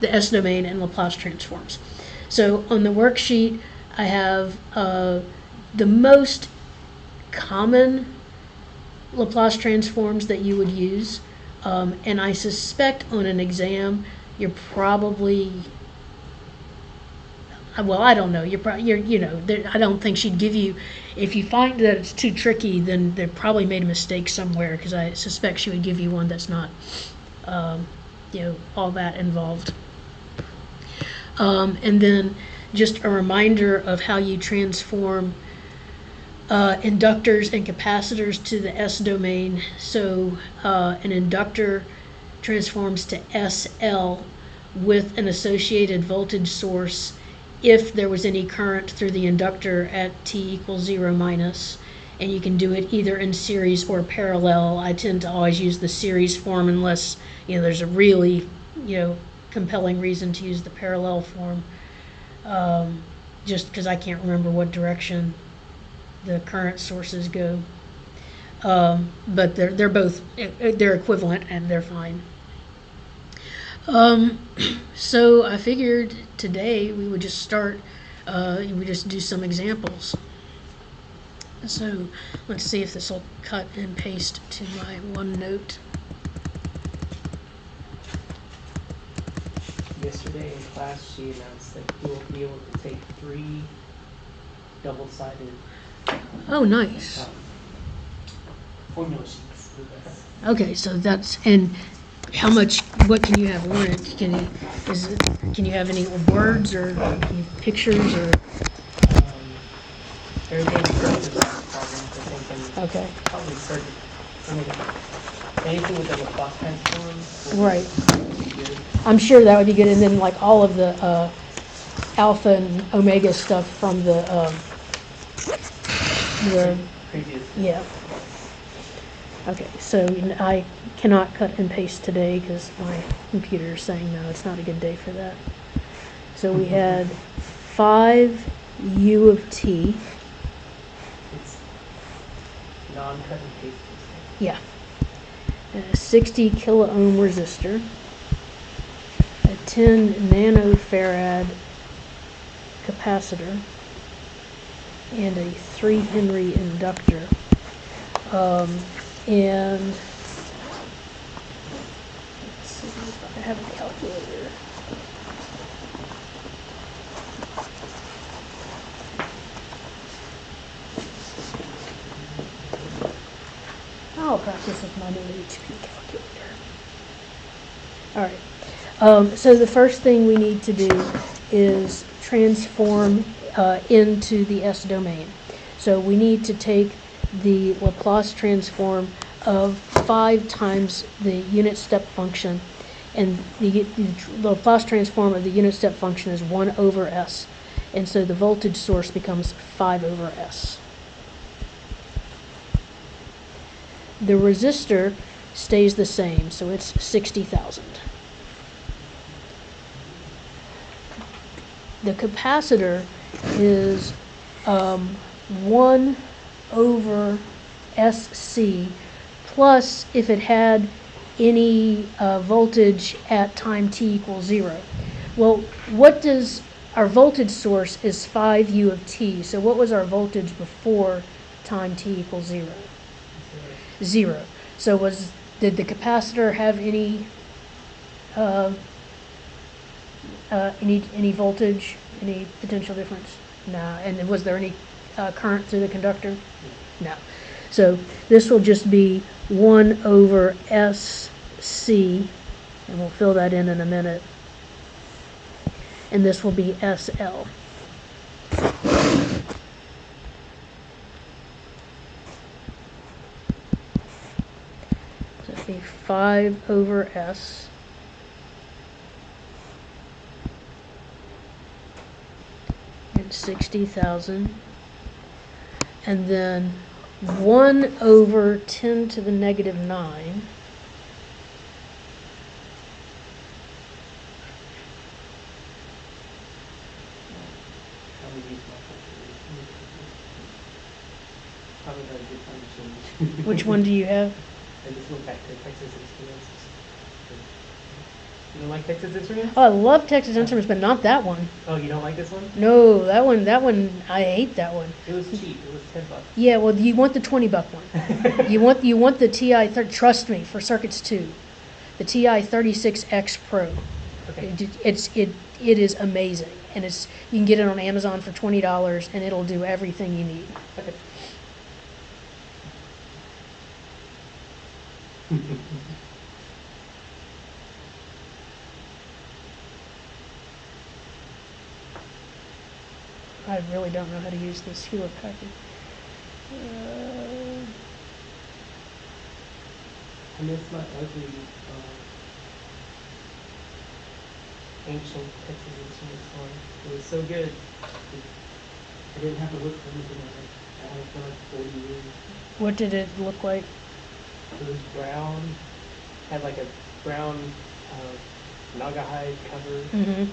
the S-domain and Laplace transforms. So on the worksheet, I have the most common Laplace transforms that you would use, and I suspect on an exam you're probably, well, I don't know. I don't think she'd give you. If you find that it's too tricky, then they probably made a mistake somewhere, because I suspect she would give you one that's not, all that involved. And then just a reminder of how you transform inductors and capacitors to the S domain. So an inductor transforms to SL with an associated voltage source if there was any current through the inductor at t equals 0 minus. And you can do it either in series or parallel. I tend to always use the series form unless there's a really compelling reason to use the parallel form, just because I can't remember what direction the current sources go. But they're both equivalent and they're fine. So I figured today we would just start. We just do some examples. So let's see if this will cut and paste to my OneNote. Yesterday in class, she announced that you will be able to take 3 double-sided Oh, nice. formula sheets. Okay, so that's, and what can you have on it? Can you have any words or pictures or? Everything starts with problems, I think, and Okay. probably start. Anything with the Laplace transform. Right. I'm sure that would be good, and then like all of the alpha and omega stuff from the Previous. yeah. Okay, so I cannot cut and paste today because my computer is saying no, it's not a good day for that. So we had 5 u of t. It's non-cut and paste. Yeah. And a 60 kilo ohm resistor, a 10 nanofarad capacitor, and a 3 Henry inductor. And let's see if I have a calculator. I'll practice with my new HP calculator. All right. So the first thing we need to do is transform into the S domain. So we need to take the Laplace transform of 5 times the unit step function, and the Laplace transform of the unit step function is 1 over S, and so the voltage source becomes 5 over S. The resistor stays the same, so it's 60,000. The capacitor is 1 over SC, plus if it had any voltage at time t equals 0. Well, what does our voltage source is 5 u of t, so what was our voltage before time t equals 0? 0. So did the capacitor have any voltage, any potential difference? No. And was there any current through the conductor? No. So this will just be 1 over SC, and we'll fill that in a minute. And this will be SL. So it'll be 5 over S. And 60,000. And then 1 over 10 to the negative 9. Which one do you have? I just went back to Texas experience. You don't like Texas Instruments? Oh, I love Texas Instruments, but not that one. Oh, you don't like this one? No, that one, I hate that one. It was cheap. It was $10. Yeah, well, you want the $20 one. You want the TI, trust me, for circuits 2. The TI 36X Pro. Okay. It is amazing, and you can get it on Amazon for $20, and it'll do everything you need. Okay. I really don't know how to use this Hewlett Packard. I miss my ugly, ancient Texas Instruments one. It was so good. I didn't have to look for anything on it. I had it for like 40 years. What did it look like? It was brown. Had like a brown Naugahyde cover. Mm-hmm.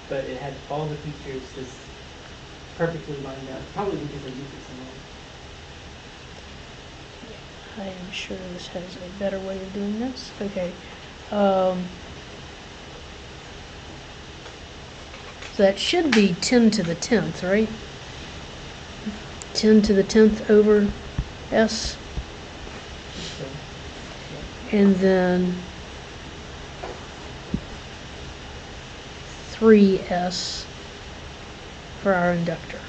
But it had all the features just perfectly lined up. Probably because I used it so long. I am sure this has a better way of doing this. Okay. So that should be 10 to the 10th, right? 10 to the 10th over S. So, And then 3S for our inductor.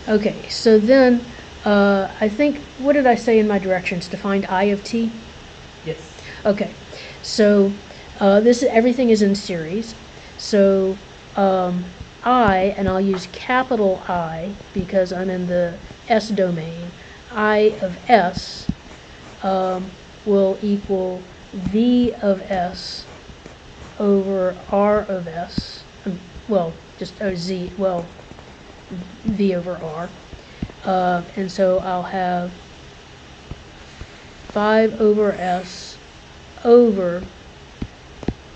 Okay, so then I think, what did I say in my directions? To find I of t? yes. Okay, so everything is in series. So I, and I'll use capital I because I'm in the S domain, I of S will equal V of S over R of S, well, just Z, well, V over R. And so I'll have 5 over S over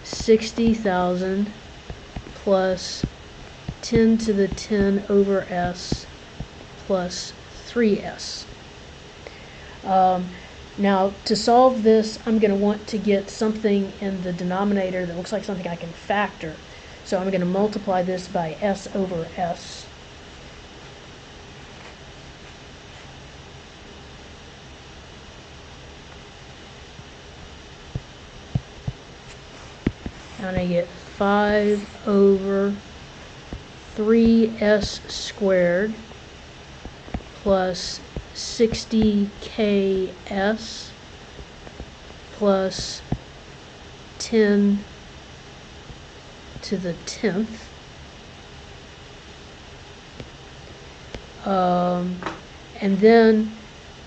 60,000 plus 10 to the 10 over S plus 3S. Now, to solve this, I'm going to want to get something in the denominator that looks like something I can factor. So I'm going to multiply this by S over S. And I get 5 over 3S squared plus 60KS plus 10 to the 10th. And then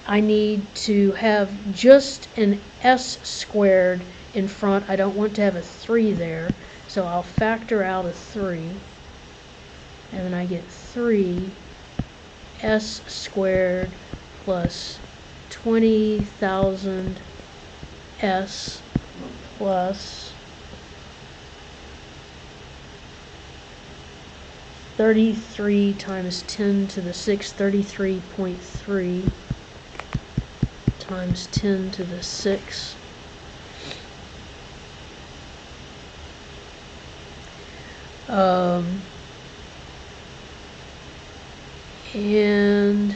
I need to have just an S squared in front. I don't want to have a 3 there, so I'll factor out a 3. And then I get 3 S squared plus 20,000 S plus 33 times 10 to the 6, 33.3 times 10 to the 6. And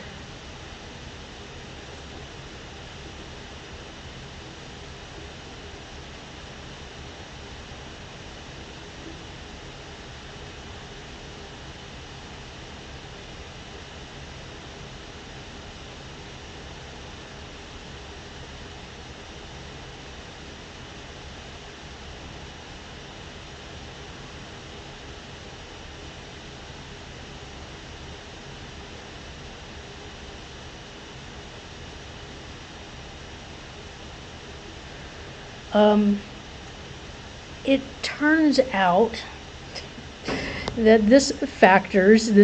it turns out that this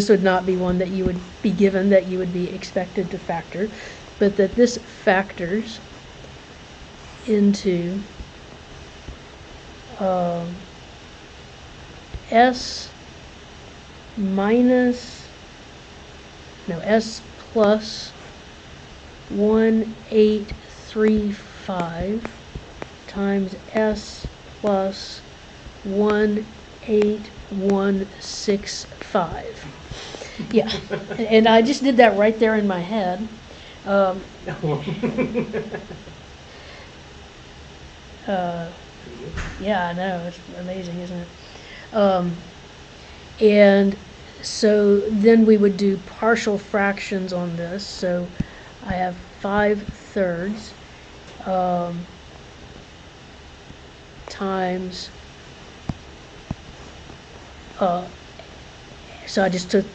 would not be one that you would be given, that you would be expected to factor, but that this factors into S minus, no, S plus 1835 times S plus 18165. Yeah, and I just did that right there in my head. Uh, yeah, I know, it's amazing, isn't it? And so then we would do partial fractions on this. So I have 5/3 times, so I just took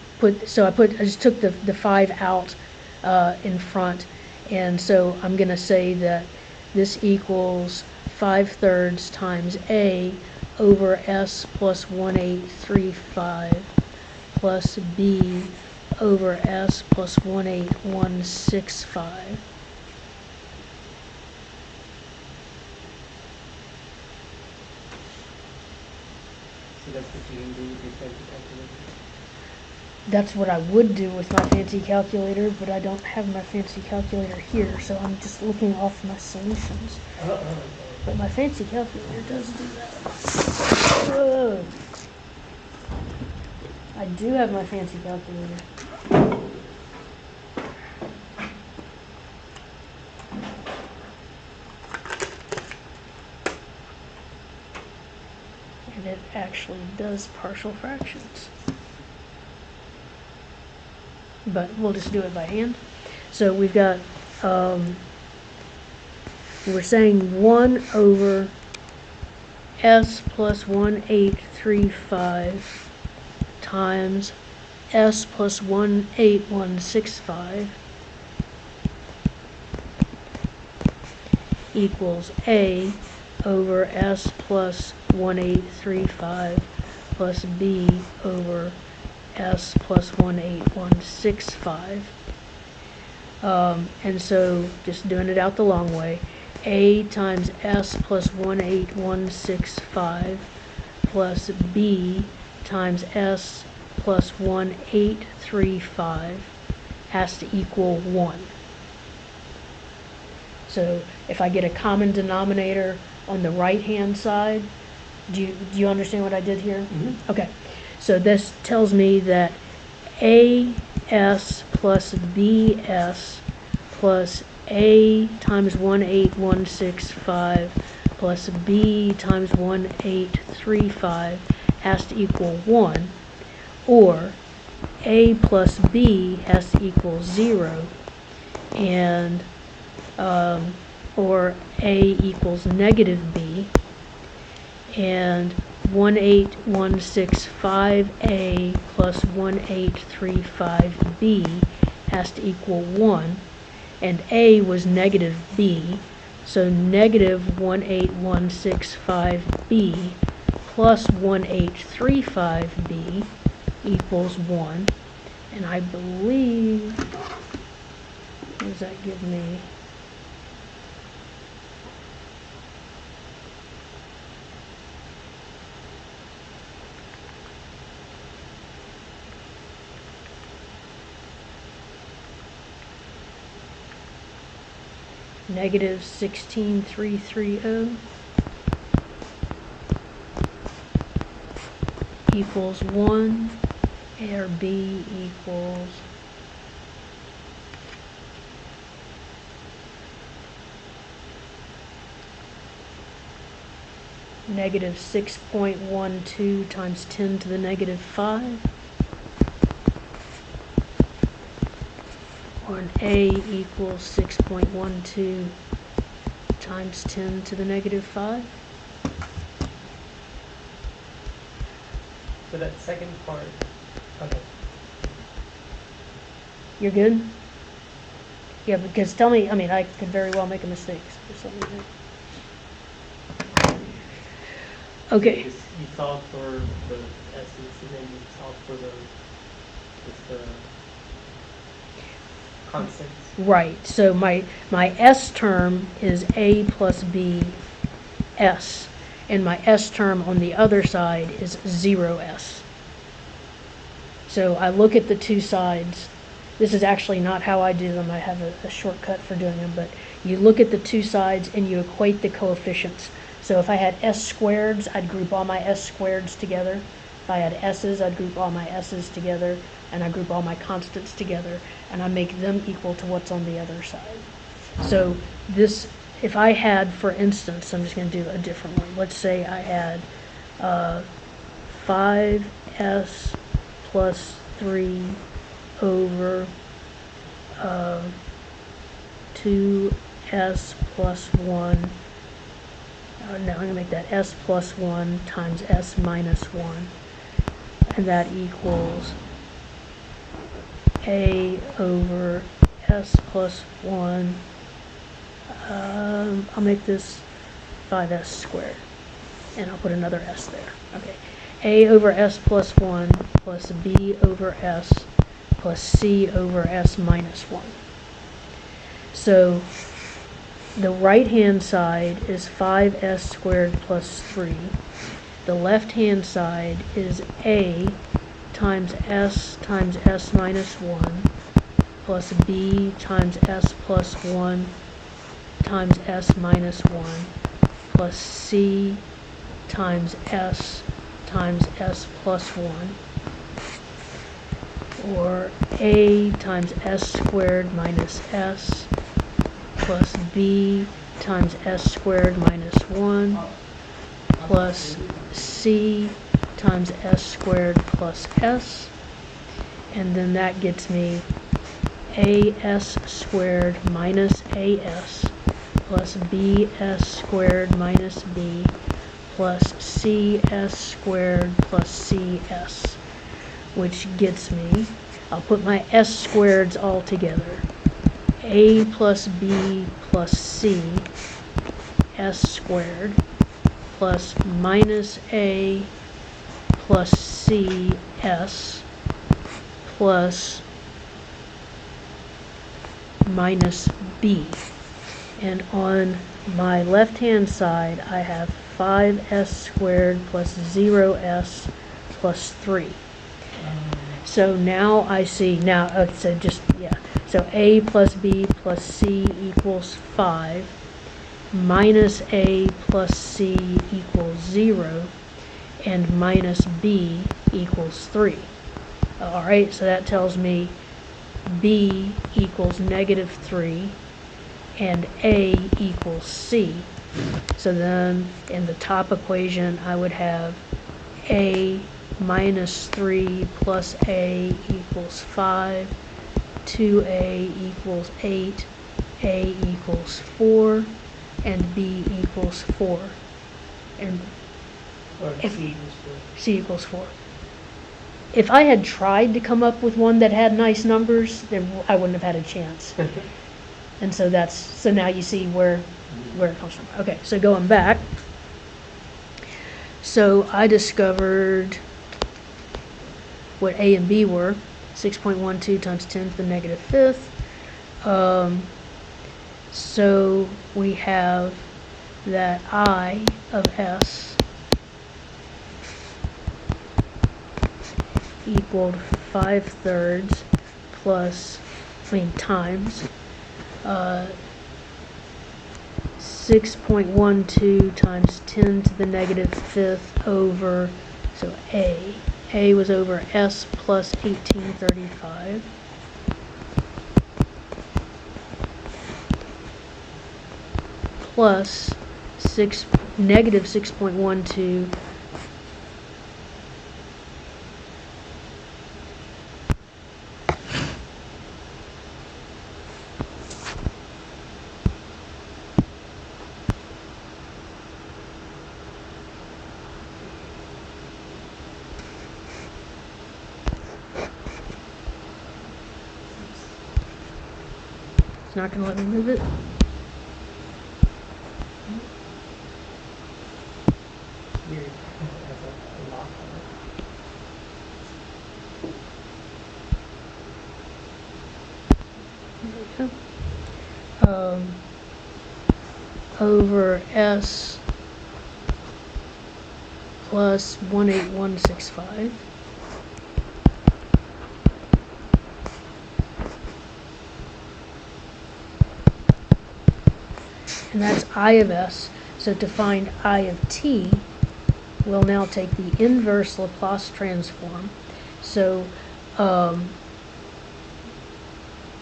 the 5 out in front, and so I'm going to say that this equals 5/3 times A over S plus 1835 plus B over S plus 18165. So that's what you can do with your fancy calculator? That's what I would do with my fancy calculator, but I don't have my fancy calculator here, so I'm just looking off my solutions. But my fancy calculator does do that. Whoa. I do have my fancy calculator. And it actually does partial fractions. But we'll just do it by hand. So we've got, we're saying 1 over S plus 1835 times S plus 18165 equals A over S plus 1835 plus B over S plus 18165. And so just doing it out the long way, A times S plus 18165 plus B times S plus 1835 has to equal 1. So if I get a common denominator on the right-hand side, do you understand what I did here? Mm-hmm. Okay. So this tells me that AS plus BS plus A times 18165 plus B times 1835 has to equal 1, or A plus B has to equal 0, and or A equals negative B, and 18165A plus 1835B has to equal 1, and A was negative B, so negative 18165B plus 1835B equals 1, and I believe, what does that give me? Negative 16330 equals 1, or B equals negative 6.12 times 10 to the negative 5, or an A equals 6.12 times 10 to the negative 5. So that second part, okay. You're good? Yeah, because tell me, I mean, I could very well make a mistake, so just let me know. Okay. You solve for the S's and then you solve for the constants. Right, so my S term is A plus B S, and my S term on the other side is 0S. So I look at the two sides, this is actually not how I do them. I have a shortcut for doing them, but you look at the two sides and you equate the coefficients. So if I had s squareds, I'd group all my s squareds together. If I had s's, I'd group all my s's together, and I group all my constants together, and I make them equal to what's on the other side. So this, if I had, for instance, I'm just going to do a different one. Let's say I had 5s plus 3 over 2s plus 1. Now I'm going to make that s plus 1 times s minus 1. And that equals a over s plus 1. I'll make this 5s squared. And I'll put another s there. Okay. A over s plus 1 plus b over s plus c over s minus 1. So the right-hand side is 5s squared plus 3. The left-hand side is a times s minus 1 plus b times s plus 1 times s minus 1 plus c times s plus 1, or a times s squared minus s plus b times s squared minus 1 plus c times s squared plus s, and then that gets me as squared minus as plus bs squared minus b plus cs squared plus cs, which gets me, I'll put my s squareds all together, a plus b plus c s squared plus minus a plus c s plus minus b. And on my left hand side I have 5s squared plus 0s plus 3. So now I see, so a plus b plus c equals 5, minus a plus c equals 0, and minus b equals 3. Alright, so that tells me b equals negative 3 and a equals c. So then in the top equation I would have a minus 3 plus a equals 5, 2a equals 8, a equals 4, and b equals 4. And c equals 4. If I had tried to come up with one that had nice numbers, then I wouldn't have had a chance. And so so now you see where it comes from. Okay, so going back, so I discovered what a and b were, 6.12 times 10 to the negative fifth. So we have that I of s equaled 5/3 plus, times 6.12 times 10 to the negative fifth over, so a was over s plus 1835 plus negative 6.12 It's not going to let me move it. Weird. It has a lock on it. There we go. Over s plus 18165 and that's I of s. So to find I of t, we'll now take the inverse Laplace transform. So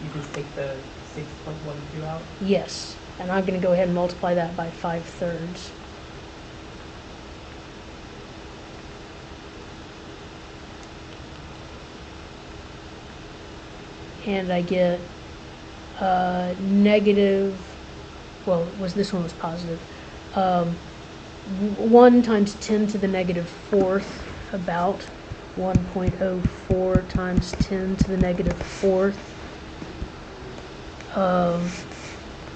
You just take the 6 plus 1, 2 out? yes, and I'm going to go ahead and multiply that by 5/3. And I get negative, well, this one was positive, 1 times 10 to the negative fourth, about 1.04 times 10 to the negative fourth,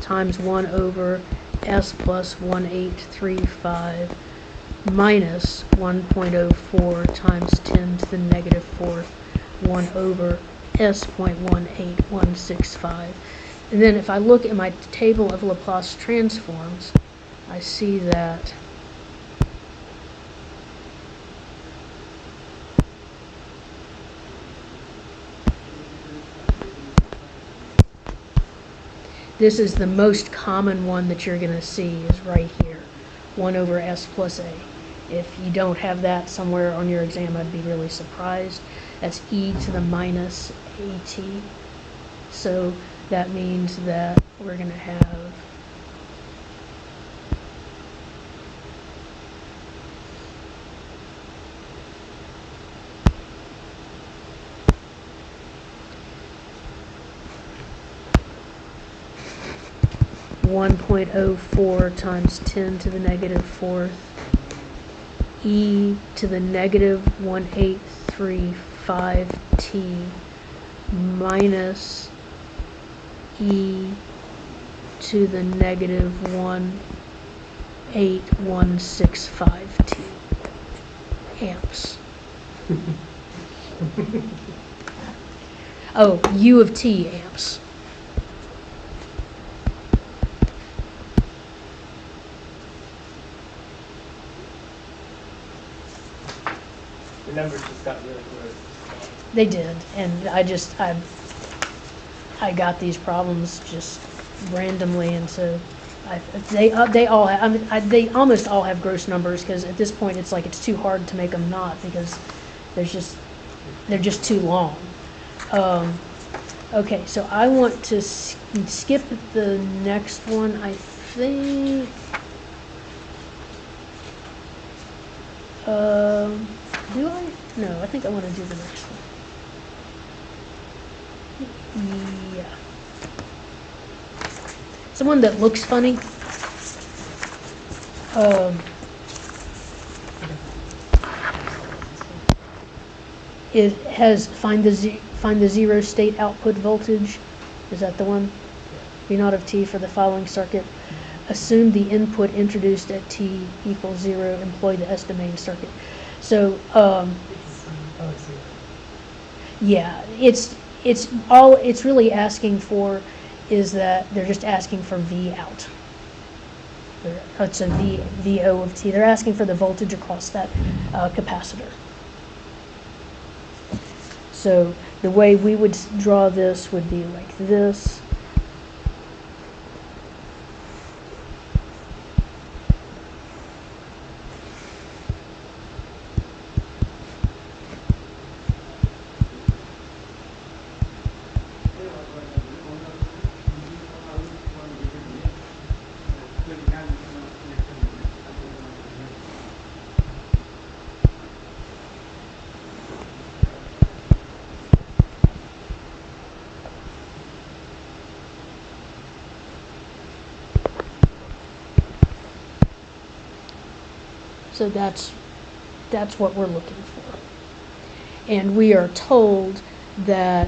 times 1 over s plus 1835 minus 1.04 times 10 to the negative fourth, 1 over s.18165. And then if I look at my table of Laplace transforms, I see that this is the most common one that you're going to see is right here, 1 over s plus a. If you don't have that somewhere on your exam, I'd be really surprised. That's e to the minus at. So that means that we're going to have (1.04 times 10 to the negative fourth e to the negative 1835t minus e to the negative 18165t amps. Oh, U of t amps. The numbers just got really close. They did, and I got these problems just randomly, and so they all have, I mean, they almost all have gross numbers, because at this point it's like it's too hard to make them not, because they're just too long. Okay, so I want to skip the next one, I think. Do I? No, I think I want to do the next one. Yeah. Someone that looks funny. It has find the zero state output voltage. Is that the one? V naught of t for the following circuit. Assume the input introduced at t equals 0. Employ the S-domain circuit. So, yeah, it's really asking for is that they're just asking for V out. It's a VO of t. They're asking for the voltage across that capacitor. So the way we would draw this would be like this. So that's what we're looking for. And we are told that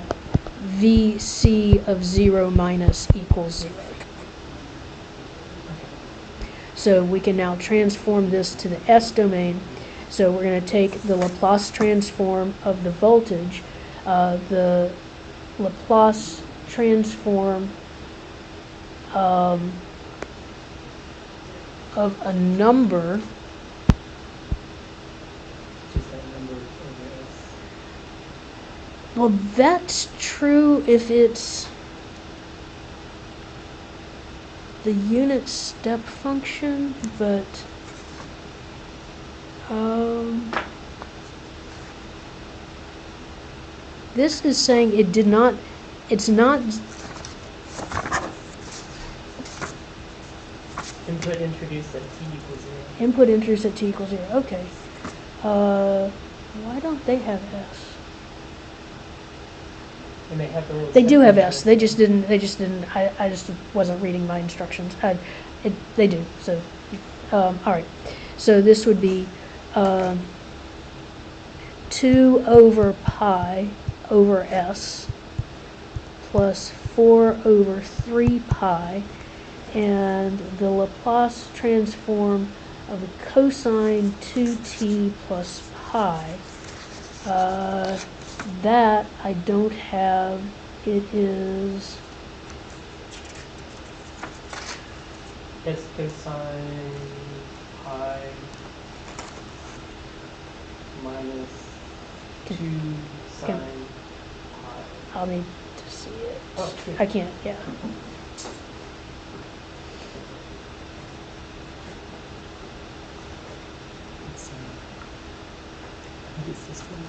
VC of 0 minus equals 0. So we can now transform this to the S domain. So we're going to take the Laplace transform of the voltage, the Laplace transform of a number. Well, that's true if it's the unit step function, but this is saying it did not, it's not, Input introduced at t equals 0. input enters at t equals 0, okay. Why don't they have S? And they have the little They do have step S, they just didn't, I just wasn't reading my instructions. They do, so, all right. So this would be 2 over pi over S plus 4 over 3 pi, and the Laplace transform of the cosine 2t plus pi. That I don't have. It is S cosine pi minus 2 sine pi. I'll need to see it. Oh, sure. I can't, yeah. It's, what is this one?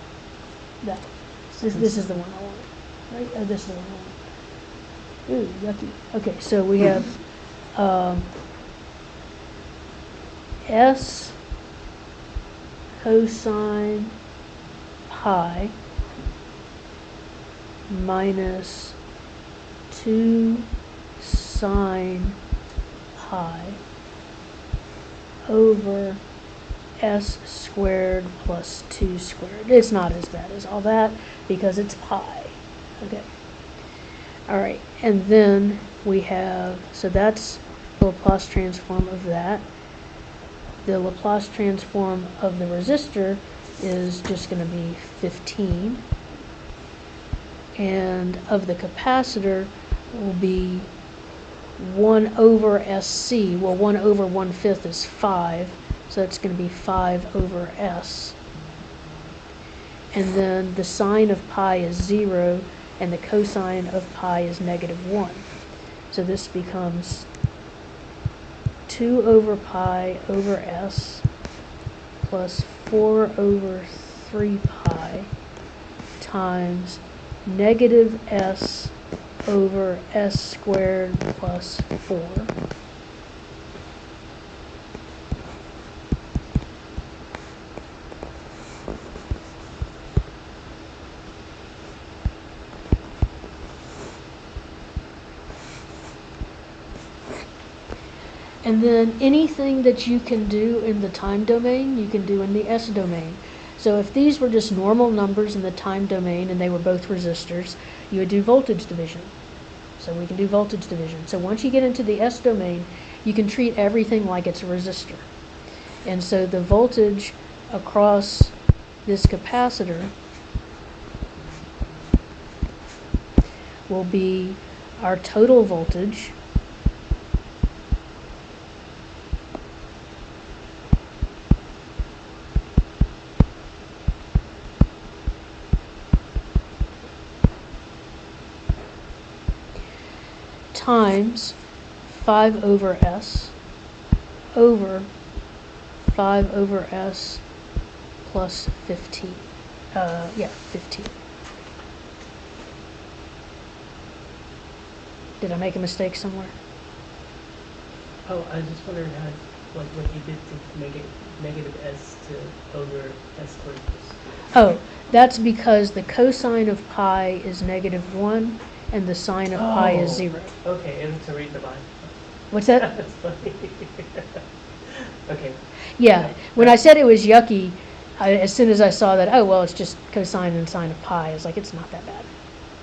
That. This is the one I want, right? Oh, this is the one I want. Ooh, yucky. Okay, so we have S cosine pi minus 2 sine pi over S squared plus 2 squared. It's not as bad as all that because it's pi. Okay. All right, and then we have, so that's the Laplace transform of that. The Laplace transform of the resistor is just going to be 15. And of the capacitor will be 1 over SC. Well, 1 over 1/5 is 5. So that's going to be 5 over S. And then the sine of pi is 0, and the cosine of pi is -1. So this becomes 2 over pi over S plus 4 over 3 pi times -S over S squared plus 4. And then anything that you can do in the time domain, you can do in the S domain. So if these were just normal numbers in the time domain and they were both resistors, you would do voltage division. So we can do voltage division. So once you get into the S domain, you can treat everything like it's a resistor. And so the voltage across this capacitor will be our total voltage times 5 over S over 5 over S plus 15. 15. Did I make a mistake somewhere? Oh, I just wondered how, like, what you did to make it -S to over S squared plus 2. Oh, that's because the cosine of pi is -1 and the sine of pi is 0. Okay, and to read the line. What's that? That's funny. Okay. Yeah, when I said it was yucky, as soon as I saw that, oh, well, it's just cosine and sine of pi, I was like, it's not that bad.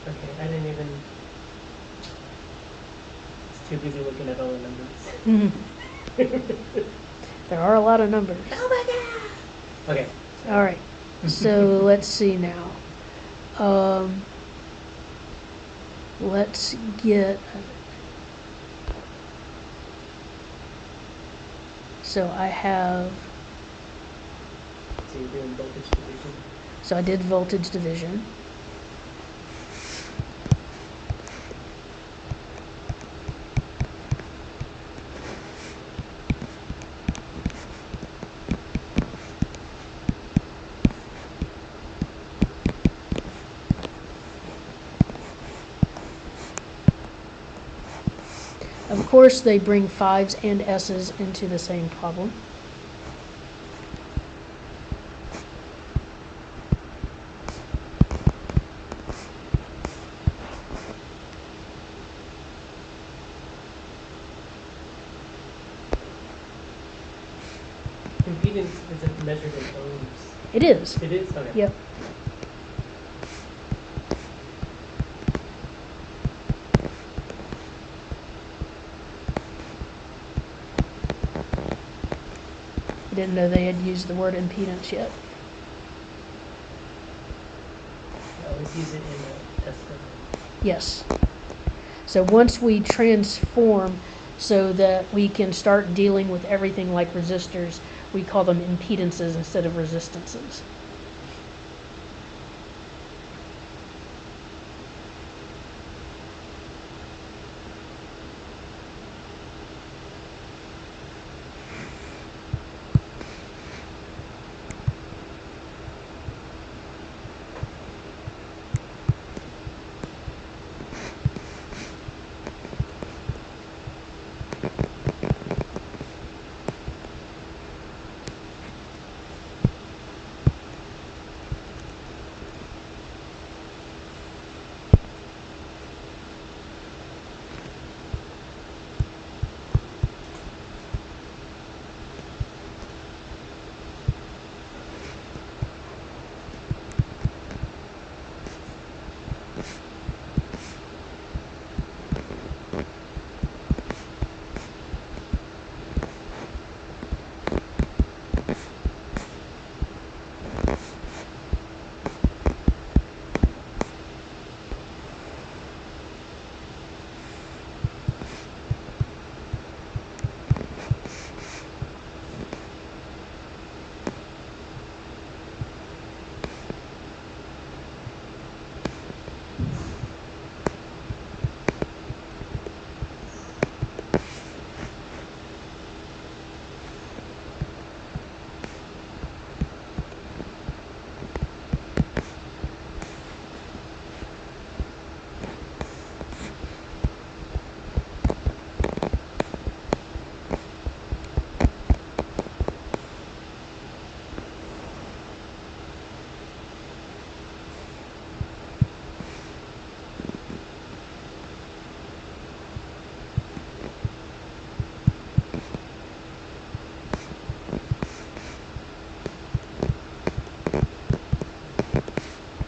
Okay, I didn't even. It's too busy looking at all the numbers. There are a lot of numbers. Oh my god! Okay. All right, so let's see now. Let's get, so I have, So you're doing voltage division. so I did voltage division. of course, they bring 5s and s's into the same problem. Impedance isn't measured in ohms. It is. It is? Okay. Yep. I didn't know they had used the word impedance yet. I always use it in the sdomain. Yes. So once we transform so that we can start dealing with everything like resistors, we call them impedances instead of resistances.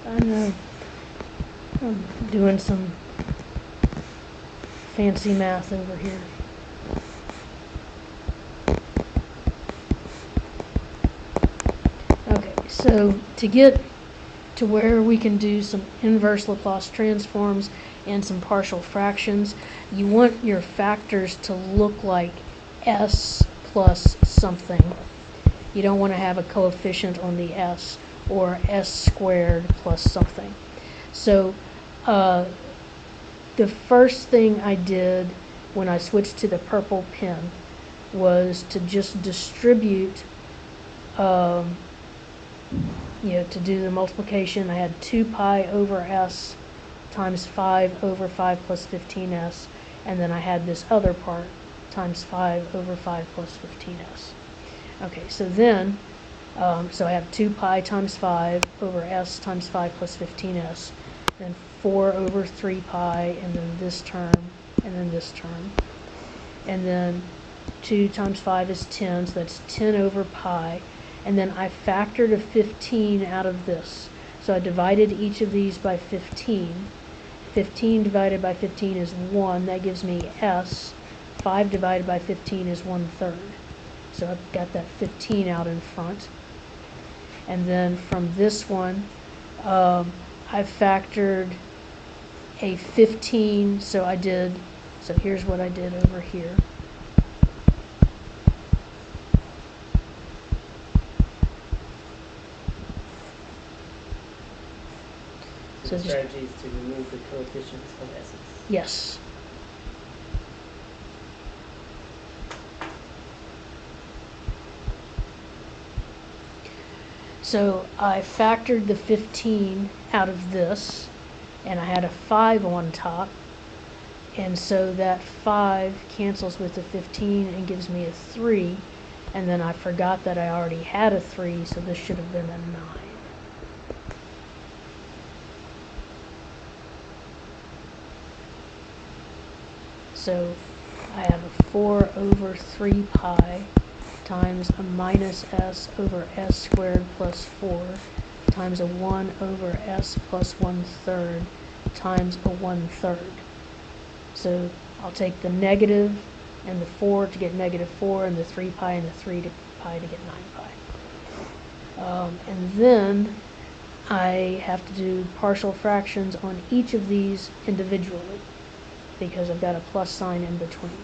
I know. I'm doing some fancy math over here. Okay, so to get to where we can do some inverse Laplace transforms and some partial fractions, you want your factors to look like s plus something. You don't want to have a coefficient on the s, or s squared plus something. So the first thing I did when I switched to the purple pen was to just distribute, to do the multiplication. I had 2 pi over s times 5 over 5 plus 15s, and then I had this other part times 5 over 5 plus 15s. Okay, so then, so I have 2 pi times 5 over s times 5 plus 15s, then 4 over 3 pi, and then this term, and then this term. And then 2 times 5 is 10, so that's 10 over pi. And then I factored a 15 out of this. So I divided each of these by 15. 15 divided by 15 is 1. That gives me s. 5 divided by 15 is 1/3. So I've got that 15 out in front. And then from this one, I factored a 15. So here's what I did over here. So the strategy is to remove the coefficients of s's. Yes. So I factored the 15 out of this, and I had a 5 on top, And so that 5 cancels with the 15 and gives me a 3. And then I forgot that I already had a 3, so this should have been a 9. So I have a 4 over 3 pi times a minus s over s squared plus 4 times a 1 over s plus 1/3 times a 1/3. So I'll take the negative and the 4 to get negative 4, and the 3 pi and the 3 pi to get 9 pi. And then I have to do partial fractions on each of these individually, because I've got a plus sign in between.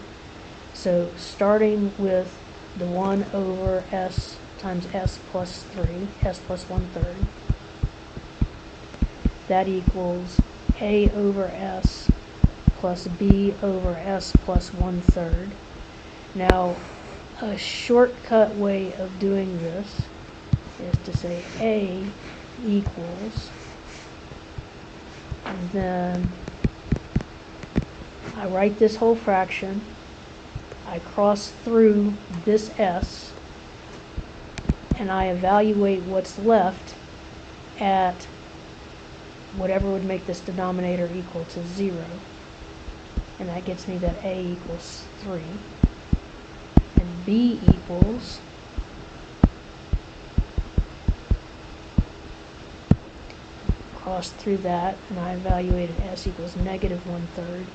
So starting with the 1 over s times s plus 3, s plus 1/3, that equals a over s plus b over s plus 1/3. Now, a shortcut way of doing this is to say a equals, and then I write this whole fraction, I cross through this s, and I evaluate what's left at whatever would make this denominator equal to 0. And that gets me that a equals 3. And b equals cross through that, and I evaluated s equals negative 1/3,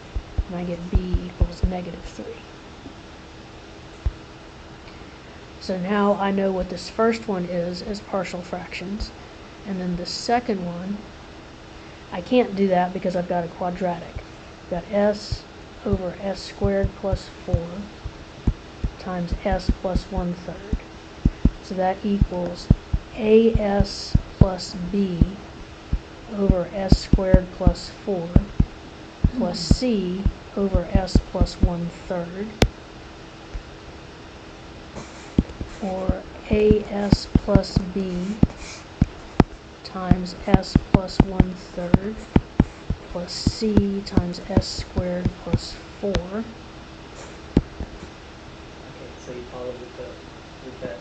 and I get b equals negative 3. So now I know what this first one is as partial fractions, and then the second one, I can't do that because I've got a quadratic. I've got s over s squared plus 4 times s plus 1/3. So that equals as plus b over s squared plus 4 plus c over s plus 1/3, or as plus b times s plus 1/3 plus c times s squared plus 4. Okay, so you follow with that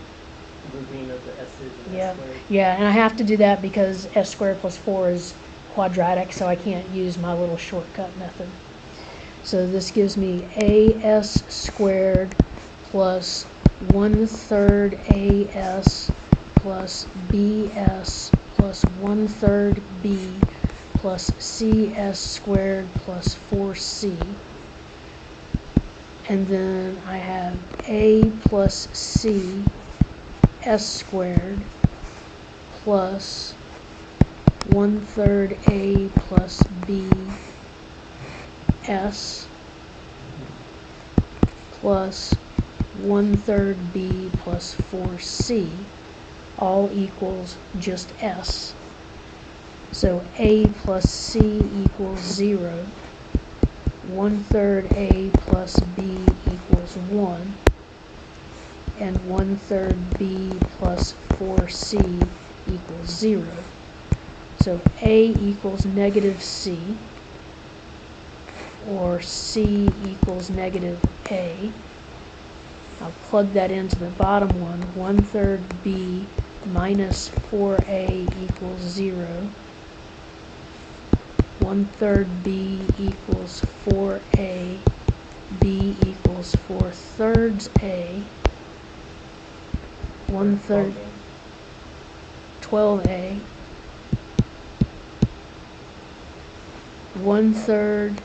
grouping of the s's and Yeah, s squared? yeah, and I have to do that because s squared plus 4 is quadratic, so I can't use my little shortcut method. So this gives me as squared plus 1/3 as plus bs plus 1/3 b plus cs squared plus 4c. And then I have a plus c s squared plus 1/3 a plus b s plus 1/3 b plus 4c, all equals just s. So a plus c equals 0, 1/3 a plus b equals 1, and 1/3 b plus 4c equals 0. So a equals negative c, or c equals negative a. I'll plug that into the bottom one. 1/3 b minus 4a equals 0. 1/3 b equals 4a. b equals 4/3 a. 1/3 12a. 1/3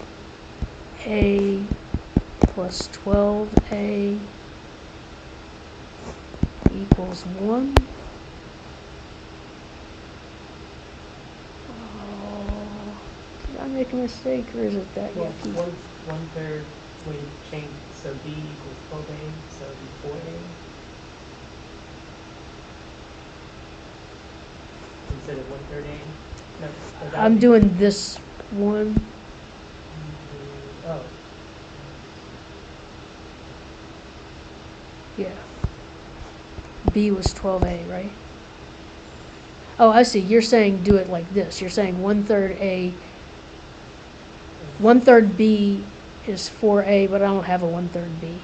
a plus 12a equals 1. Oh, did I make a mistake, or is it that Well, yucky? 1/3 when you change, so b equals 12a, so it'd be 4a. Instead of 1/3 a? No, that I'm would be- doing this one. Oh, Yeah. B was 12a, right? Oh, I see. You're saying do it like this. You're saying 1/3 a, 1/3 b is 4a, but I don't have a 1/3 b.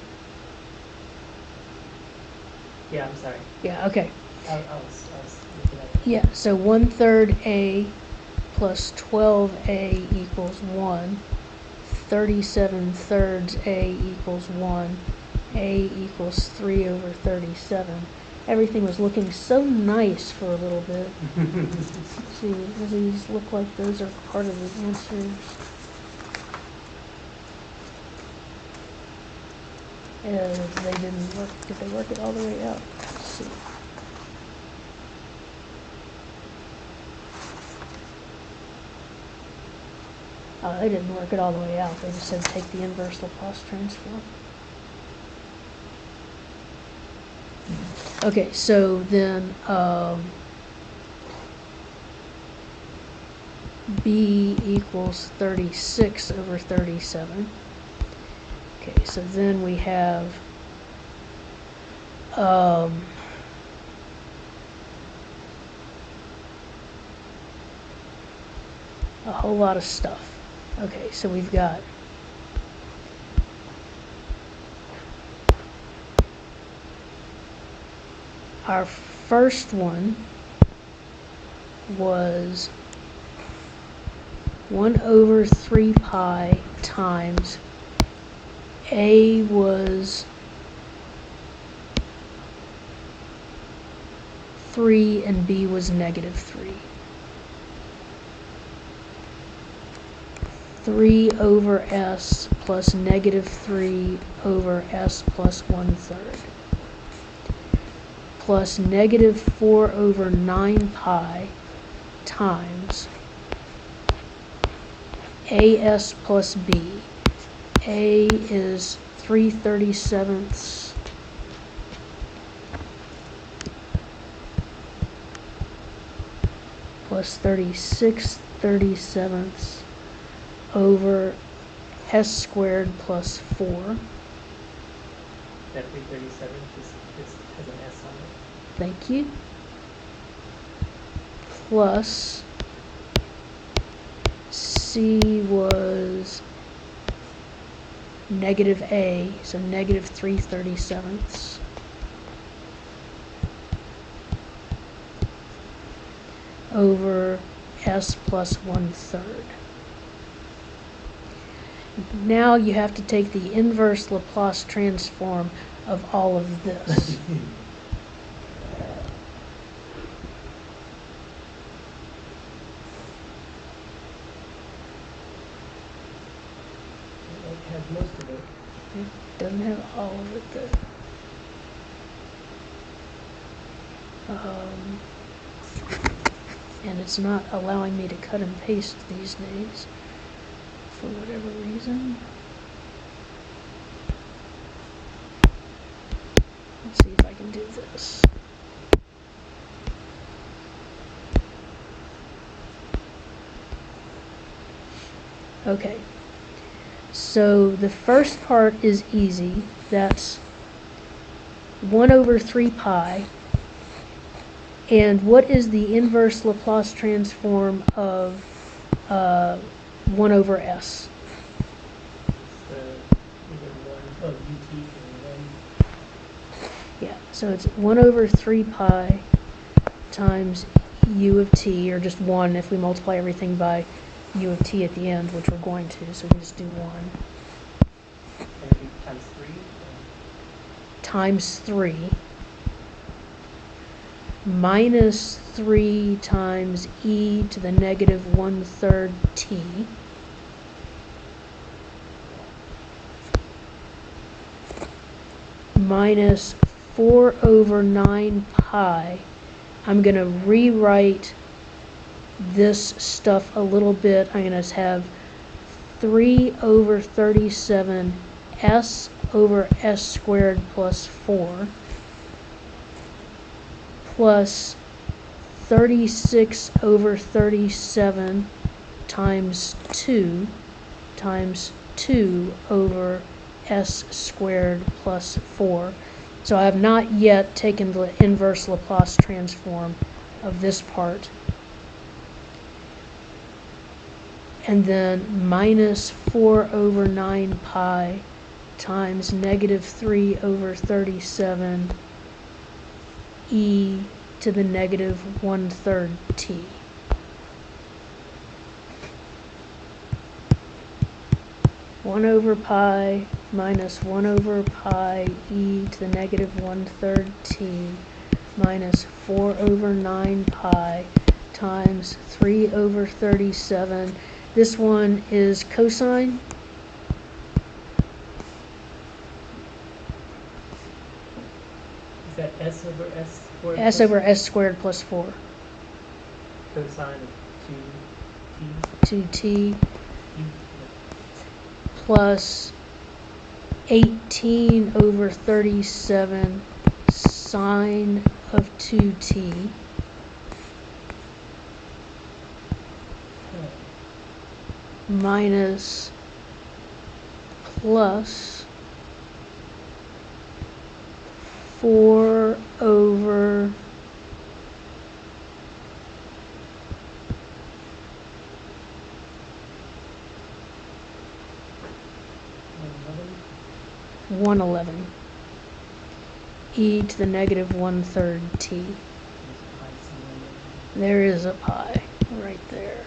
Yeah, I'm sorry. Yeah, okay. I was looking at it. Yeah, so 1/3 a plus 12a equals 1. 37 thirds a equals 1. A equals 3/37. Everything was looking so nice for a little bit. Let's see, does these look like those are part of the answers? They didn't work. Did they work it all the way out? Let's see. They didn't work it all the way out. They just said take the inverse Laplace transform. Okay, so then b equals 36/37. Okay, so then we have a whole lot of stuff. Okay, so we've got our first one was 1/3 pi times a was 3 and b was -3. 3/s plus -3/s plus 1/3 plus -4/9 pi times as plus b. A is 3/37 plus 36/37 over s squared plus 4. That 337 has an S on it. Thank you. Plus c was -a, so -3/37 over s plus 1/3. Now you have to take the inverse Laplace transform of all of this. It has most of it. It doesn't have all of it though. And it's not allowing me to cut and paste these days for whatever reason. Let's see if I can do this. Okay, so the first part is easy. That's 1/3 pi. And what is the inverse Laplace transform of 1/s? Either one, ut or 1. Yeah, so it's 1/3 pi times u of t, or just 1 if we multiply everything by u of t at the end, which we're going to, so we just do 1. And it'd be times 3? Times 3 minus 3 times e to the -1/3 t minus 4/9 pi. I'm going to rewrite this stuff a little bit. I'm going to have 3/37 s over s squared plus 4 plus 36/37 times 2 over s squared plus 4. So I have not yet taken the inverse Laplace transform of this part. and then minus 4 over 9 pi times negative 3 over 37 e to the negative 1/3 t. One over pi minus 1 over pi e to the negative 1/3 t minus 4 over 9 pi times 3 over 37. This one is cosine. Is that S over S squared? S over S squared plus 4. Cosine of 2t T. plus 18 over 37 sine of 2t minus plus 4 over Eleven. 111 e to the negative 1/3 t. There is a pi right there.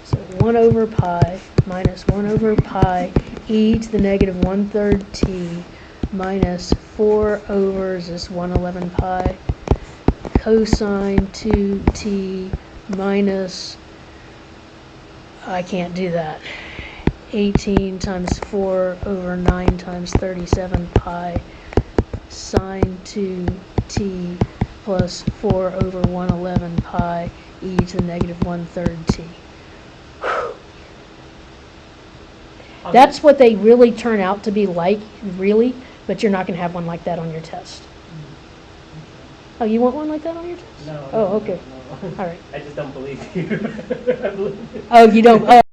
So 1 over pi minus 1 over pi e to the negative 1/3 t minus 4 over is this 111 pi cosine 2t minus, I can't do that, 18 times 4 over 9 times 37 pi sine 2t plus 4 over 111 pi e to the negative 1/3 t. That's what they really turn out to be like, really, but you're not going to have one like that on your test. Oh, you want one like that on your test? No. Oh, okay. No. All right. I just don't believe you. Oh, you don't?